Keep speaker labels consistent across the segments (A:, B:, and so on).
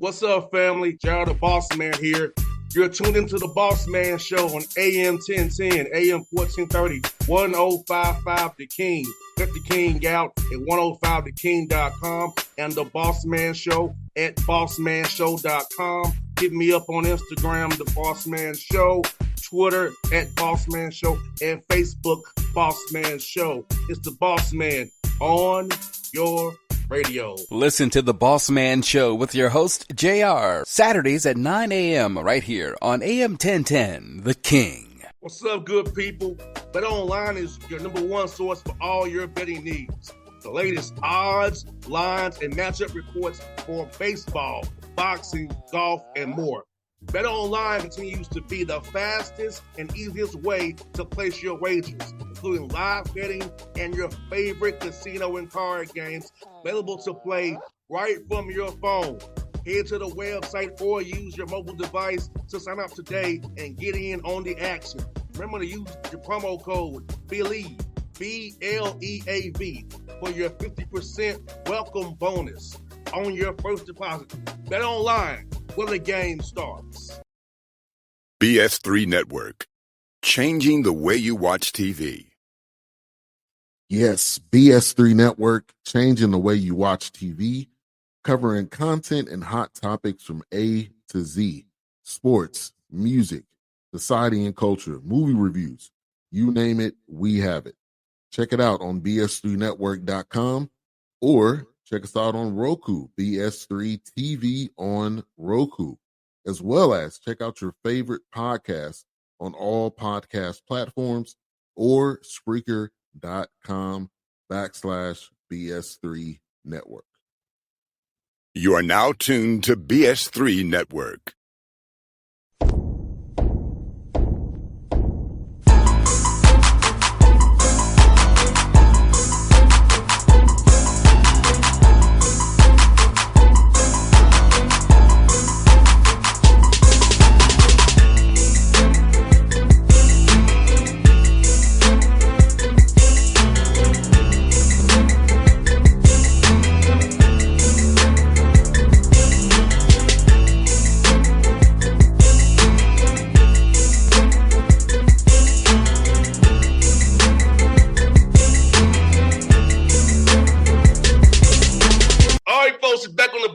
A: What's up, family? Gerald the Bossman here. You're tuned into the Bossman Show on AM 1010, AM 1430, 1055 The King. Let the King out at 105theking.com and the Bossman Show at bossmanshow.com. Hit me up on Instagram, The Bossman Show, Twitter at Bossman Show, and Facebook, Bossman Show. It's the Bossman on your radio.
B: Listen to the Bossman Show with your host, JR, Saturdays at 9 a.m. right here on AM 1010, The King.
A: What's up, good people? BetOnline is your number one source for all your betting needs. The latest odds, lines, and matchup reports for baseball, boxing, golf, and more. BetOnline continues to be the fastest and easiest way to place your wagers, including live betting and your favorite casino and card games available to play right from your phone. Head to the website or use your mobile device to sign up today and get in on the action. Remember to use your promo code BELIEVE, B-L-E-A-V, for your 50% welcome bonus on your first deposit. BetOnline, where the game starts.
C: BS3 Network, changing the way you watch TV.
D: Yes, BS3 Network, changing the way you watch TV, covering content and hot topics from A to Z, sports, music, society and culture, movie reviews, you name it, we have it. Check it out on bs3network.com or check us out on Roku, BS3 TV on Roku, as well as check out your favorite podcasts on all podcast platforms or Spreaker.com/BS3 Network.
C: You are now tuned to BS3 Network.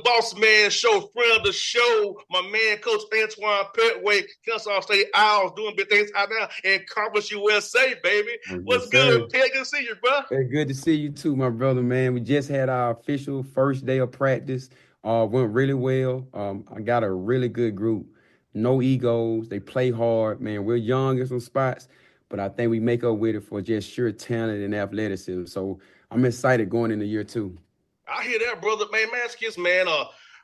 A: Bossman Show, friend of the show, my man, Coach Antoine Pettway, Kennesaw State Owls, doing big things out now in Conference USA, baby. What's good, Pet? Good to see you, bro.
E: Hey, good to see you too, my brother, man. We just had our official first day of practice. Went really well. I got a really good group. No egos. They play hard, man. We're young in some spots, but I think we make up with it for just sheer talent and athleticism. So I'm excited going into year two.
A: I hear that, brother. Man, man,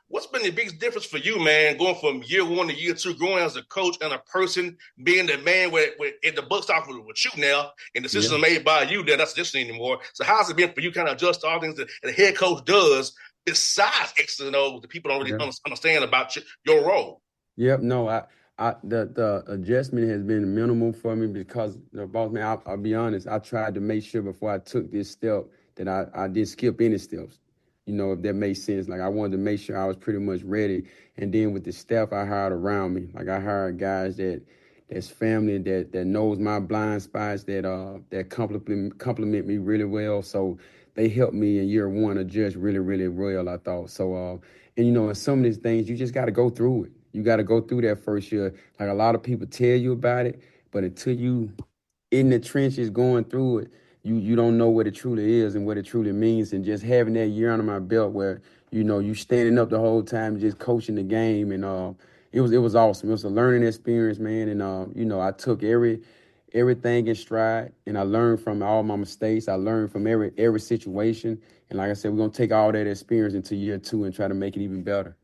A: what's been the biggest difference for you, man, going from year one to year two, growing as a coach and a person, being the man where the buck stops with you now, and the decisions are made by you, then that's the decision anymore. So how's it been for you kind of adjust all things that the head coach does besides X's and O's that people don't really understand about your role?
E: Yep, no, the adjustment has been minimal for me because, boss man, I'll be honest, I tried to make sure before I took this step that I didn't skip any steps. If that makes sense. Like, I wanted to make sure I was pretty much ready. And then with the staff I hired around me, like I hired guys that's family, that knows my blind spots, that compliment me really well. So they helped me in year one adjust really, really well, I thought. So, and some of these things, you just got to go through it. You got to go through that first year. Like, a lot of people tell you about it, but until you in the trenches going through it, you don't know what it truly is and what it truly means. And just having that year under my belt where, you standing up the whole time, just coaching the game. And it was awesome. It was a learning experience, man. And, I took everything in stride, and I learned from all my mistakes. I learned from every situation. And like I said, we're going to take all that experience into year two and try to make it even better.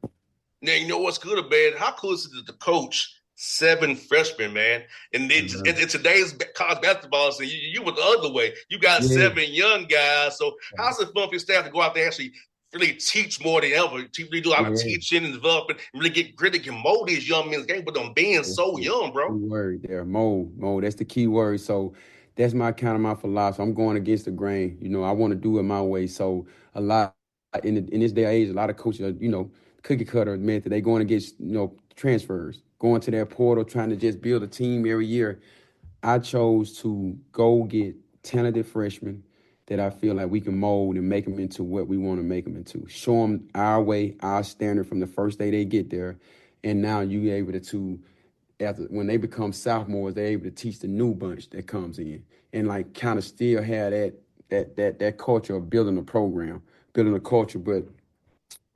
A: Now, you know what's good or bad? How cool is it to coach 7 freshmen, man? And in today's college basketball, so you went the other way. You got 7 young guys. So how's it fun for your staff to go out there and actually really teach more than ever? Really do a lot of teaching and developing, and really get gritty and mold these young men's game, but them being so young, bro.
E: Key word there, mold. That's the key word. So that's my philosophy. I'm going against the grain. I want to do it my way. So a lot in this day and age, a lot of coaches, cookie cutter method. They going to get transfers, going to their portal, trying to just build a team every year. I chose to go get talented freshmen that I feel like we can mold and make them into what we want to make them into. Show them our way, our standard from the first day they get there, and now you able to after when they become sophomores, they're able to teach the new bunch that comes in, and like kind of still have that culture of building a program, building a culture. But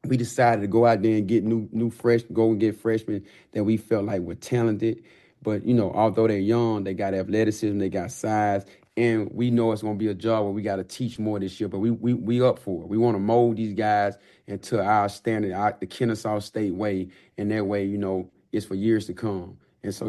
E: we decided to go out there and get go and get freshmen that we felt like were talented. But although they're young, they got athleticism, they got size, and we know it's gonna be a job where we got to teach more this year. But we up for it. We want to mold these guys into our standard, the Kennesaw State way, and that way, it's for years to come. And so,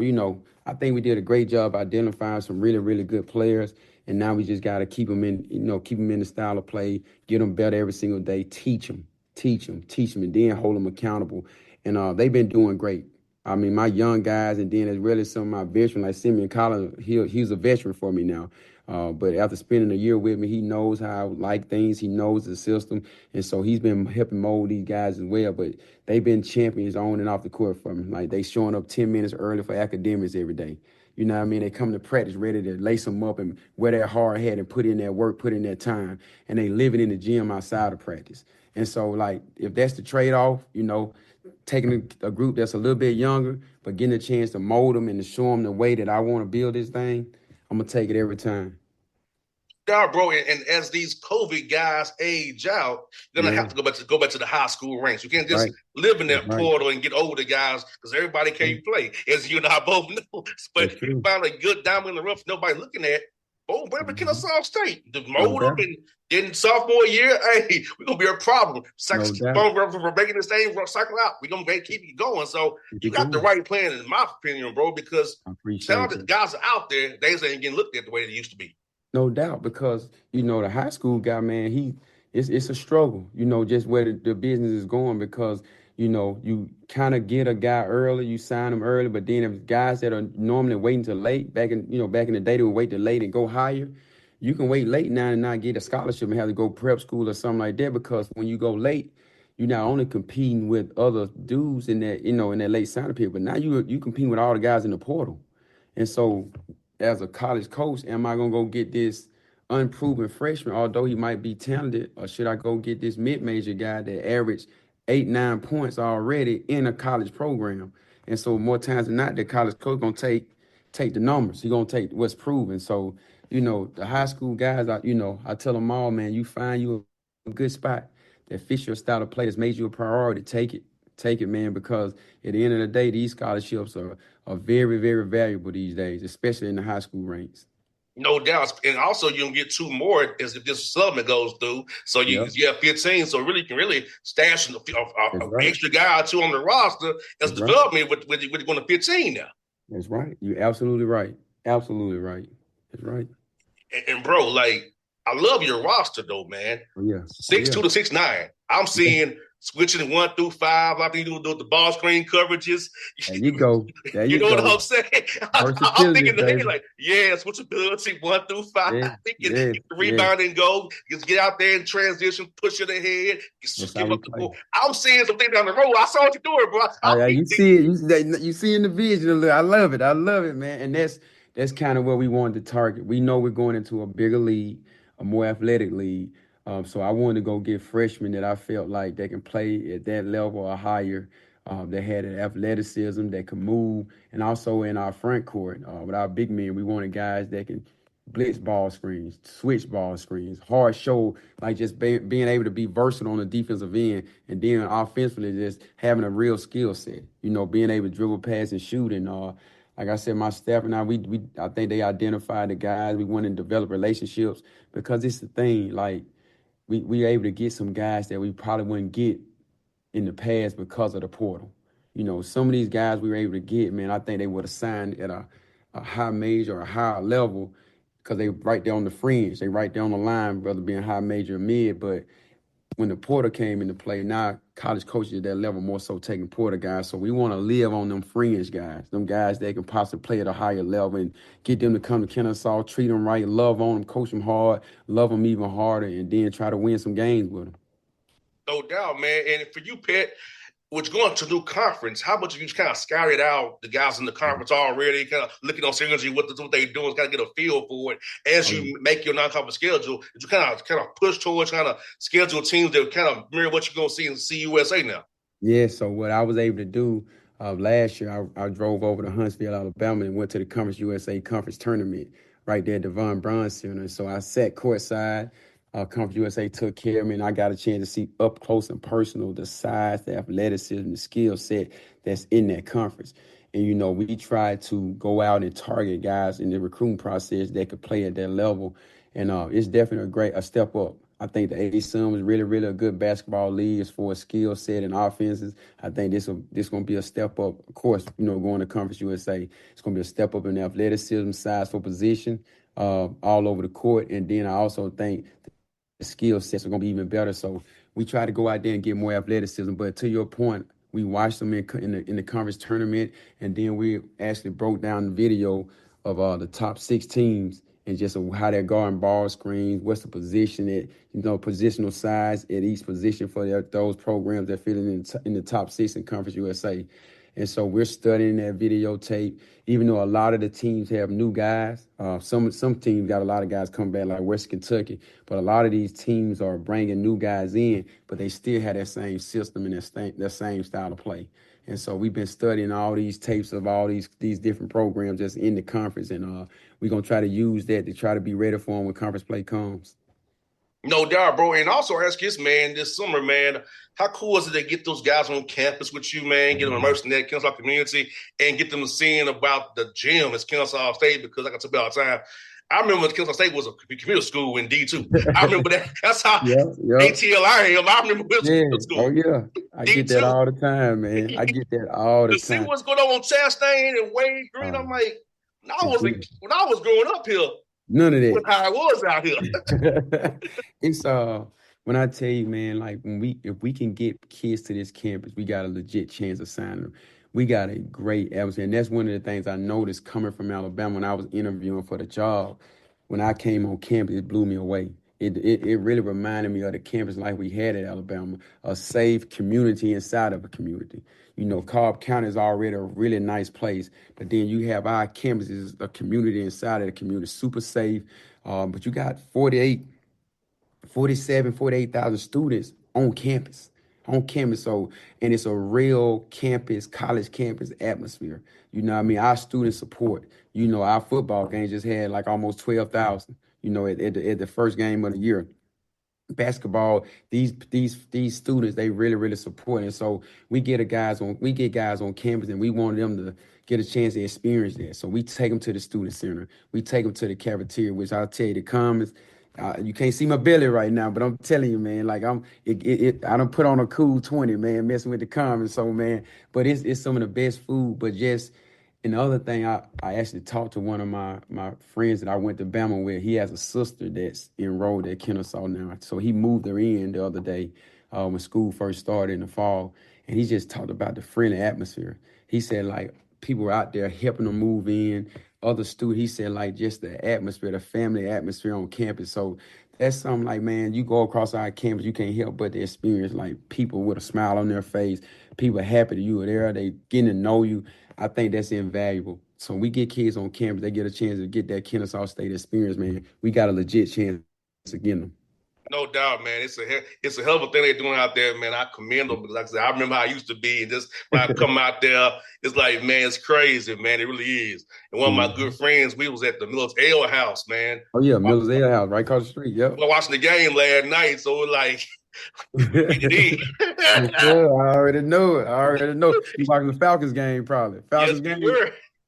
E: I think we did a great job identifying some really, really good players. And now we just got to keep them in the style of play, get them better every single day, teach them, and then hold them accountable. And they've been doing great. I mean, my young guys, and then as really some of my veterans, like Simeon Collins, he's a veteran for me now. But after spending a year with me, he knows how I like things. He knows the system. And so he's been helping mold these guys as well. But they've been champions on and off the court for me. Like, they showing up 10 minutes early for academics every day. You know what I mean? They come to practice ready to lace them up and wear their hard hat and put in their work, put in their time. And they living in the gym outside of practice. And so, like, if that's the trade-off, taking a group that's a little bit younger, but getting a chance to mold them and to show them the way that I want to build this thing, I'm going to take it every time.
A: Yeah, bro, and as these COVID guys age out, you're gonna have to go back to the high school ranks. You can't just live in that portal and get older guys because everybody can't play, as you and I both know. But if you find a good diamond in the rough, nobody looking at. Oh, whatever Kennesaw State, the mold them, and then sophomore year, hey, we're gonna be a problem. We're making this thing cycle out. We're gonna keep it going. So you got the right plan, in my opinion, bro, because talented guys are out there. They ain't getting looked at the way they used to be.
E: No doubt, because the high school guy, man, it's a struggle, just where the business is going, because you kind of get a guy early, you sign him early, but then if guys that are normally waiting till late, back in the day, they would wait till late and go higher. You can wait late now and not get a scholarship and have to go prep school or something like that, because when you go late, you're not only competing with other dudes in that in that late signing period, but now you competing with all the guys in the portal. And so, as a college coach, am I gonna go get this unproven freshman, although he might be talented, or should I go get this mid-major guy that averaged 8-9 points already in a college program? And so more times than not, the college coach gonna take the numbers. He gonna take what's proven. So the high school guys, I tell them all, man, you find you a good spot that fits your style of play, that's made you a priority. Take it, man, because at the end of the day, these scholarships are very, very valuable these days, especially in the high school ranks.
A: No doubt. And also, you can get 2 more as if this supplement goes through. So you have 15. So you can really stash an extra guy or 2 on the roster as development with going to 15 now.
E: That's right. You're absolutely right. Absolutely right. That's right.
A: And bro, like, I love your roster though, man. 6'2" to 6'9". I'm seeing switching 1 through 5. I think you do the ball screen coverages.
E: There you go.
A: You know what I'm saying? I'm thinking the head like, switchability 1 through 5. I think you rebound and go. Just get out there and transition, push it ahead. Skip up the ball. I'm seeing something down the road. I saw what you're doing, bro.
E: You see it. You see in the vision. I love it, man. And that's kind of where we wanted to target. We know we're going into a bigger league, a more athletic league. So I wanted to go get freshmen that I felt like they can play at that level or higher, that had an athleticism, that could move. And also in our front court, with our big men, we wanted guys that can blitz ball screens, switch ball screens, hard show, like just being able to be versatile on the defensive end, and then offensively just having a real skill set, being able to dribble, pass, and shoot. And like I said, my staff and I think they identified the guys. We want to develop relationships, because it's the thing, like, we able to get some guys that we probably wouldn't get in the past because of the portal. Some of these guys we were able to get, man, I think they would have signed at a high major or a higher level, because they right there on the fringe. They right there on the line, whether being high major or mid. But when the portal came into play, now college coaches at that level more so taking portal guys. So we want to live on them fringe guys, them guys that can possibly play at a higher level, and get them to come to Kennesaw, treat them right, love on them, coach them hard, love them even harder, and then try to win some games with them.
A: No doubt, man. And for you, Pet, which going to a new conference, how much you kind of scouted out the guys in the conference already, kind of looking on synergy, what they doing, kind of get a feel for it as you make your non-conference schedule. Did you kind of push towards kind of schedule teams that kind of mirror what you're going to see in CUSA now?
E: Yeah, so what I was able to do last year, I drove over to Huntsville, Alabama, and went to the Conference USA Conference Tournament right there at the Von Braun Center. So I sat courtside. Conference USA took care of me, and I got a chance to see up close and personal the size, the athleticism, the skill set that's in that conference. And, you know, we tried to go out and target guys in the recruiting process that could play at that level. And it's definitely a step up. I think the ASUN was really, really a good basketball league as far as skill set and offenses. I think this going to be a step up. Of course, you know, going to Conference USA, it's going to be a step up in athleticism, size for position, all over the court. And then I also think the skill sets are going to be even better. So we try to go out there and get more athleticism. But to your point, we watched them in the conference tournament, and then we actually broke down the video of the top 6 teams and just how they're guarding ball screens, what's the position at, you know, positional size at each position for those programs that fit in the top 6 in Conference USA. And so we're studying that videotape, even though a lot of the teams have new guys. Some teams got a lot of guys come back, like West Kentucky, but a lot of these teams are bringing new guys in, but they still have that same system and that same style of play. And so we've been studying all these tapes of all these different programs that's in the conference, and we're going to try to use that to try to be ready for them when conference play comes.
A: No doubt, bro. And also ask this, man, this summer, man, how cool is it to get those guys on campus with you, man, get them immersed in that Kennesaw community and get them seeing about the gym as Kennesaw State? Because like I tell you all the time, I remember when Kennesaw State was a computer school in D2. I remember that. That's how ATL I am. I remember it was computer school.
E: Oh, yeah. I get that all the time, man. I get that all the time.
A: To see what's going on Chastain and Wade Green, I'm like, when I was growing up here,
E: none of that.
A: How I was out here.
E: It's when I tell you, man, like if we can get kids to this campus, we got a legit chance of signing them. We got a great atmosphere, and that's one of the things I noticed coming from Alabama when I was interviewing for the job. When I came on campus, it blew me away. It really reminded me of the campus life we had at Alabama, a safe community inside of a community. You know, Cobb County is already a really nice place, but then you have our campuses, a community inside of the community, super safe. But you got 48,000 students on campus. So, and it's a real campus, college campus atmosphere. You know what I mean? Our student support, you know, our football game just had like almost 12,000, you know, at the first game of the year. Basketball, these students, they really, really support. And so we get guys on campus, and we want them to get a chance to experience that. So we take them to the student center. We take them to the cafeteria, which I'll tell you, the comments, you can't see my belly right now, but I'm telling you, man, like I done put on a cool 20, man, messing with the comments. So, man, but it's some of the best food. But just, and the other thing, I actually talked to one of my friends that I went to Bama with. He has a sister that's enrolled at Kennesaw now. So he moved her in the other day when school first started in the fall. And he just talked about the friendly atmosphere. He said, like, people were out there helping them move in. Other students, he said, like, just the atmosphere, the family atmosphere on campus. So that's something like, man, you go across our campus, you can't help but to experience, like, people with a smile on their face, people happy that you are there, they getting to know you. I think that's invaluable. So we get kids on campus, they get a chance to get that Kennesaw State experience, man. We got a legit chance to get them.
A: No doubt, man. It's a hell of a thing they're doing out there, man. I commend them because, like I said, I remember how I used to be, and just when I come out there, it's like, man, it's crazy, man. It really is. And one of my good friends, we was at the Miller's Ale House, man.
E: Oh yeah, Miller's Ale House, right across the street. Yep.
A: We were watching the game last night, so we're like,
E: I already know it. You watching the Falcons game, probably. Falcons game.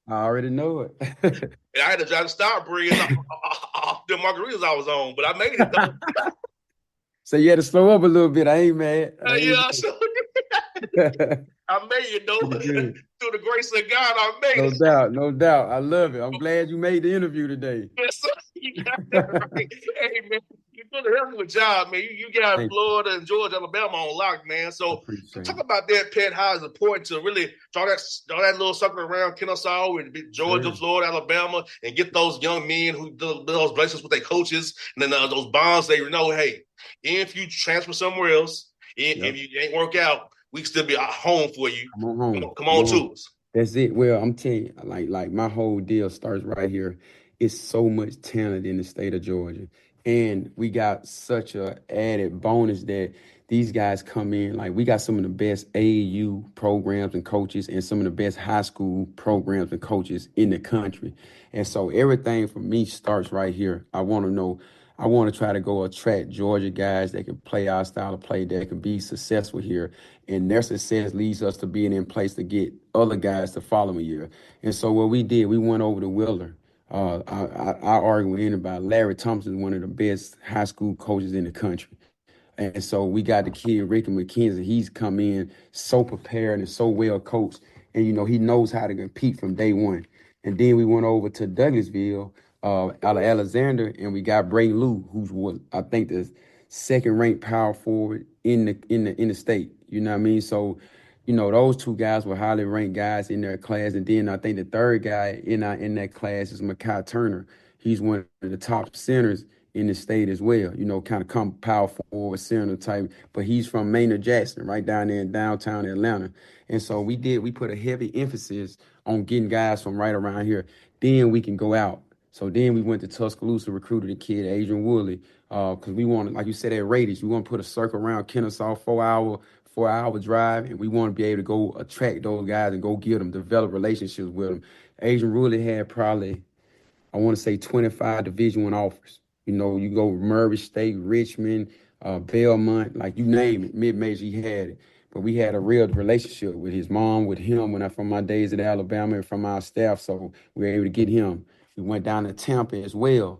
E: I already know it.
A: And I had to try to stop breathing off the margaritas I was on, but I made it though.
E: So you had to slow up a little bit. I ain't mad.
A: I made it though. Through the grace of God, I made it.
E: No doubt. I love it. I'm glad you made the interview today.
A: Yes, sir. You got that right. Hey, man, you did a hell of a job, man. You got Florida and Georgia, Alabama on lock, man. So talk about that, Pat, how it's important to really draw that little circle around Kennesaw and Georgia, Florida, Alabama, and get those young men who do those relationships with their coaches, and then those bonds, they know, hey, if you transfer somewhere else, if you ain't work out, we still be at home for you.
E: Come on home.
A: Come on to us.
E: That's it. Well, I'm telling you, like my whole deal starts right here. It's so much talent in the state of Georgia. And we got such a added bonus that these guys come in. Like we got some of the best AAU programs and coaches and some of the best high school programs and coaches in the country. And so everything for me starts right here. I want to know, I want to try to go attract Georgia guys that can play our style of play, that can be successful here. And their success leads us to being in place to get other guys the following year. And so what we did, we went over to Wheeler. I argue with anybody. Larry Thompson is one of the best high school coaches in the country. And so we got the kid, Ricky McKenzie. He's come in so prepared and so well coached. And, you know, he knows how to compete from day one. And then we went over to Douglasville, out of Alexander, and we got Bray Lou, who's was, I think, the second ranked power forward in the state. You know what I mean? So, you know, those two guys were highly ranked guys in their class. And then I think the third guy in that class is Mekhi Turner. He's one of the top centers in the state as well, you know, kind of come power forward center type, but he's from Maynard Jackson, right down there in downtown Atlanta. And so we put a heavy emphasis on getting guys from right around here. Then we can go out. So then we went to Tuscaloosa, recruited a kid, Adrian Woodley, because we wanted, like you said, at Radius, we want to put a circle around Kennesaw, 4-hour drive, and we want to be able to go attract those guys and go get them, develop relationships with them. Adrian Woodley had probably, I want to say, 25 Division I offers. You know, you go Murray State, Richmond, Belmont, like you name it, mid-major, he had it. But we had a real relationship with his mom, with him, from my days at Alabama and from our staff, so we were able to get him. We went down to Tampa as well,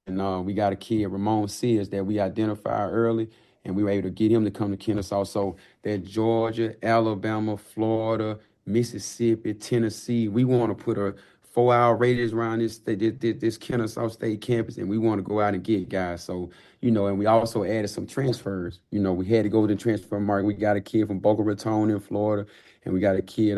E: and we got a kid, Ramon Sears, that we identified early, and we were able to get him to come to Kennesaw. So that Georgia, Alabama, Florida, Mississippi, Tennessee, we want to put a 4-hour radius around this Kennesaw State campus, and we want to go out and get guys. So, you know, and we also added some transfers. You know, we had to go to the transfer market. We got a kid from Boca Raton in Florida, and we got a kid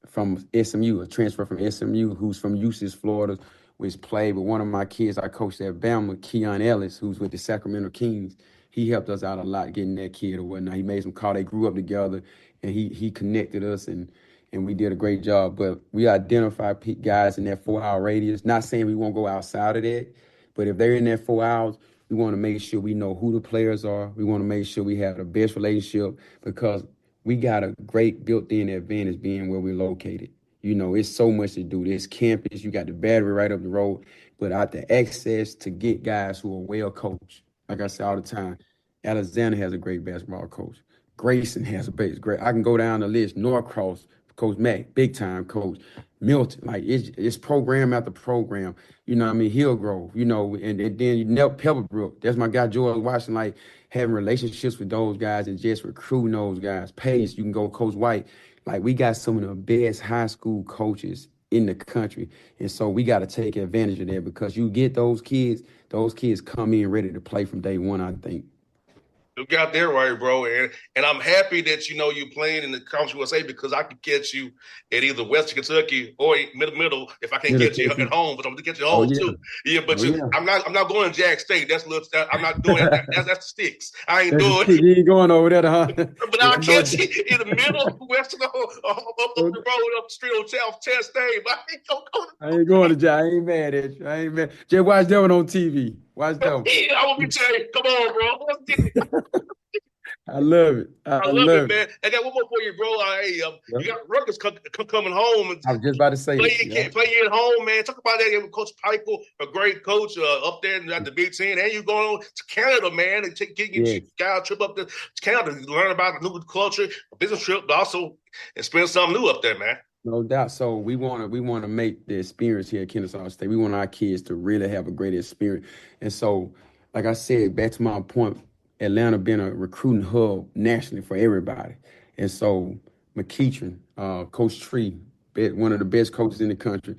E: from SMU, a transfer from SMU, who's from Eustis, Florida, which played with one of my kids I coached at Bama, Keon Ellis, who's with the Sacramento Kings. He helped us out a lot getting that kid or whatnot. He made some call. They grew up together, and he connected us, and we did a great job. But we identified guys in that 4-hour radius. Not saying we won't go outside of that, but if they're in that 4 hours, we want to make sure we know who the players are. We want to make sure we have the best relationship, because we got a great built-in advantage being where we're located. You know, it's so much to do. There's campus, you got the Battery right up the road, but out the access to get guys who are well coached. Like I say all the time, Alexander has a great basketball coach. Grayson has a base great. I can go down the list. Norcross, Coach Mack, big time coach. Milton, like it's program after program. You know what I mean? Hillgrove, you know, and then you know Pebblebrook. That's my guy George Washington, like having relationships with those guys and just recruiting those guys. Pace, you can go Coach White. Like we got some of the best high school coaches in the country. And so we got to take advantage of that, because you get those kids come in ready to play from day one, I think.
A: You got that right, bro. And I'm happy that, you know, you're playing in the Conference USA, because I could catch you at either Western Kentucky or middle if I can't get you at home, but I'm gonna get you at home too. Yeah, but I'm not going to Jack State. I'm not doing that. That's the sticks. I ain't doing it.
E: You ain't going over there, huh?
A: But I'll catch you in the middle, Western, up the road, up the street on South Chastain. But
E: I ain't going to Jack. I ain't mad at you. I ain't mad. Just watch that one on TV. Watch that one.
A: I want to tell you, come on, bro. Let's get it.
E: I love it. I love it,
A: man. I got one more for you, bro. You got Rutgers coming home.
E: I was just about to say
A: play you at home, man. Talk about that with Coach Pikel, a great coach up there at the Big Ten, and you going on to Canada, man, and getting your guy trip up to Canada to learn about the new culture, a business trip, but also experience something new up there, man.
E: No doubt. So we want to make the experience here at Kennesaw State. We want our kids to really have a great experience. And so, like I said, back to my point, Atlanta been a recruiting hub nationally for everybody. And so McEachern, Coach Tree, one of the best coaches in the country,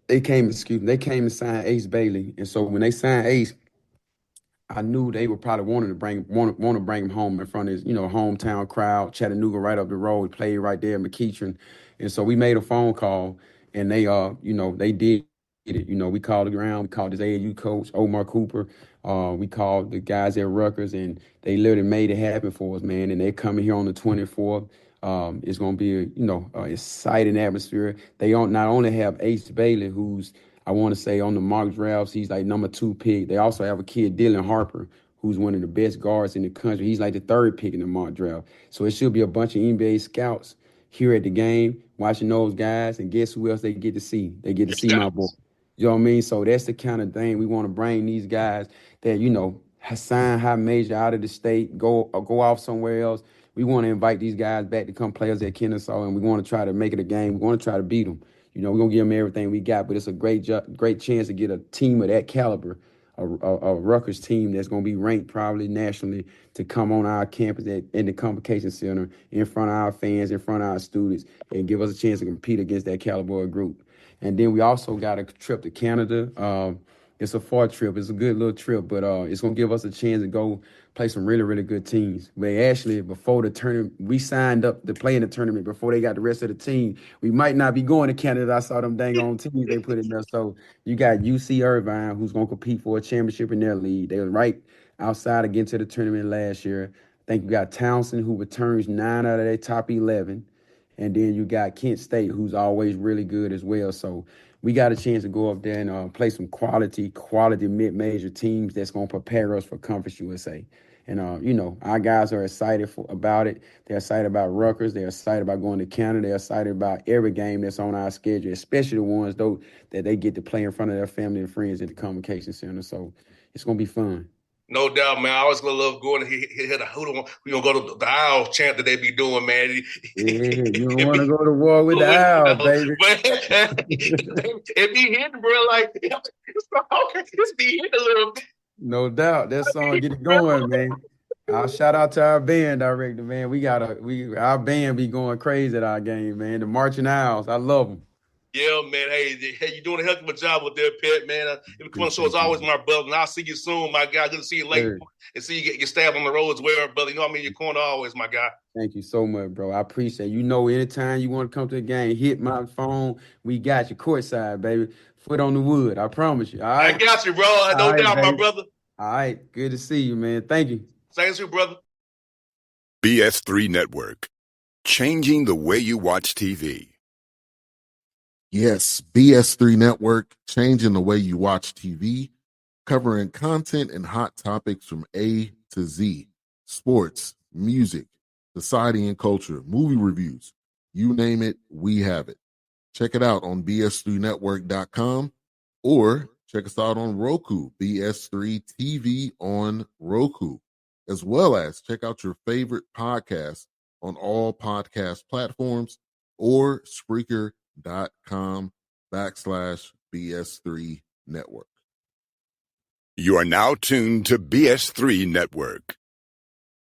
E: they came and signed Ace Bailey. And so when they signed Ace, I knew they were probably wanting to bring him home in front of his, hometown crowd. Chattanooga right up the road, he played right there, McEachern. And so we made a phone call, and they did it. You know, we called the ground, we called this AAU coach, Omar Cooper. We called the guys at Rutgers, and they literally made it happen for us, man. And they're coming here on the 24th. It's going to be exciting atmosphere. They not only have Ace Bailey, who's, I want to say, on the mock drafts, he's like number 2 pick. They also have a kid, Dylan Harper, who's one of the best guards in the country. He's like the 3rd pick in the mock draft. So it should be a bunch of NBA scouts here at the game watching those guys. And guess who else they get to see? They get to see my boy. You know what I mean? So that's the kind of thing we want to bring these guys that, sign high major out of the state, go off somewhere else. We want to invite these guys back to come play us at Kennesaw, and we want to try to make it a game. We want to try to beat them. We're going to give them everything we got, but it's a great chance to get a team of that caliber, a Rutgers team that's going to be ranked probably nationally, to come on our campus in the Convocation Center in front of our fans, in front of our students, and give us a chance to compete against that caliber group. And then we also got a trip to Canada. It's a far trip. It's a good little trip, but it's going to give us a chance to go play some really, really good teams. But actually, before the tournament, we signed up to play in the tournament before they got the rest of the team. We might not be going to Canada. I saw them dang on teams they put in there. So you got UC Irvine, who's going to compete for a championship in their league. They were right outside of getting to the tournament last year. I think you got Townsend, who returns 9 out of their top 11. And then you got Kent State, who's always really good as well. So we got a chance to go up there and play some quality mid-major teams that's going to prepare us for Conference USA. And, our guys are excited about it. They're excited about Rutgers. They're excited about going to Canada. They're excited about every game that's on our schedule, especially the ones, though, that they get to play in front of their family and friends at the Convocation Center. So it's going to be fun.
A: No doubt, man. I always gonna love going and hit a hoodoo. We gonna go to the owl chant that they be doing, man.
E: Yeah, you don't want to go to war with the owl, baby.
A: But it be hitting, bro. Like it's be hitting a little bit.
E: No doubt, that song get it going, man. I'll shout out to our band director, man. Our band be going crazy at our game, man. The Marching Owls, I love them.
A: Yeah, man. Hey, you're doing a heck of a job with that, Pet, man. If come on the show, it's always my brother. And I'll see you soon, my guy. Good to see you late. Sure. And see you get your staff on the road as well, brother. You know what I mean? Your corner always, my guy.
E: Thank you so much, bro. I appreciate it. Anytime you want to come to the game, hit my phone. We got you courtside, baby. Foot on the wood. I promise you. All right?
A: I got you, bro. No doubt, baby. My brother.
E: All right. Good to see you, man. Thank you.
A: Same to you, brother.
C: BS3 Network. Changing the way you watch TV.
D: Yes, BS3 Network, changing the way you watch TV, covering content and hot topics from A to Z, sports, music, society and culture, movie reviews, you name it, we have it. Check it out on bs3network.com or check us out on Roku, BS3 TV on Roku, as well as check out your favorite podcast on all podcast platforms or Spreaker.com/BS3 Network.
C: You are now tuned to BS3 Network.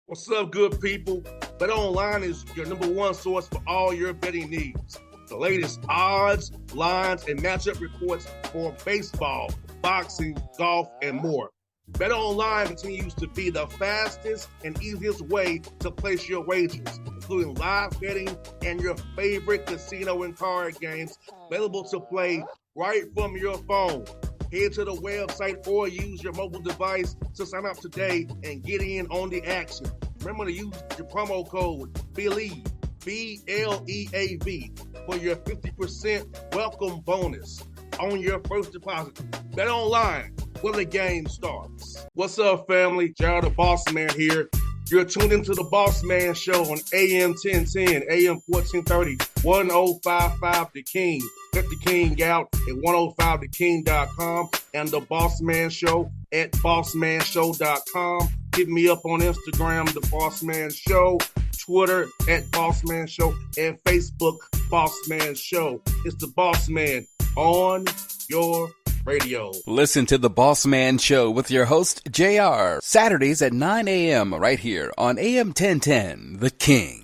A: What's up, good people? BetOnline is your number one source for all your betting needs. The latest odds, lines, and matchup reports for baseball, boxing, golf, and more. BetOnline continues to be the fastest and easiest way to place your wagers, including live betting and your favorite casino and card games available to play right from your phone. Head to the website or use your mobile device to sign up today and get in on the action. Remember to use your promo code BELIEVE, BLEAV, for your 50% welcome bonus on your first deposit. BetOnline, where the game starts. What's up, family? Jared the Bossman here. You're tuned into the Bossman Show on AM 1010, AM 1430, 1055 The King. Check The King out at 105theking.com and the Bossman Show at bossmanshow.com. Hit me up on Instagram, The Bossman Show, Twitter at Bossman Show, and Facebook, Bossman Show. It's the Bossman on your radio.
B: Listen to The Bossman Show with your host, JR, Saturdays at 9 a.m. right here on AM 1010, The King.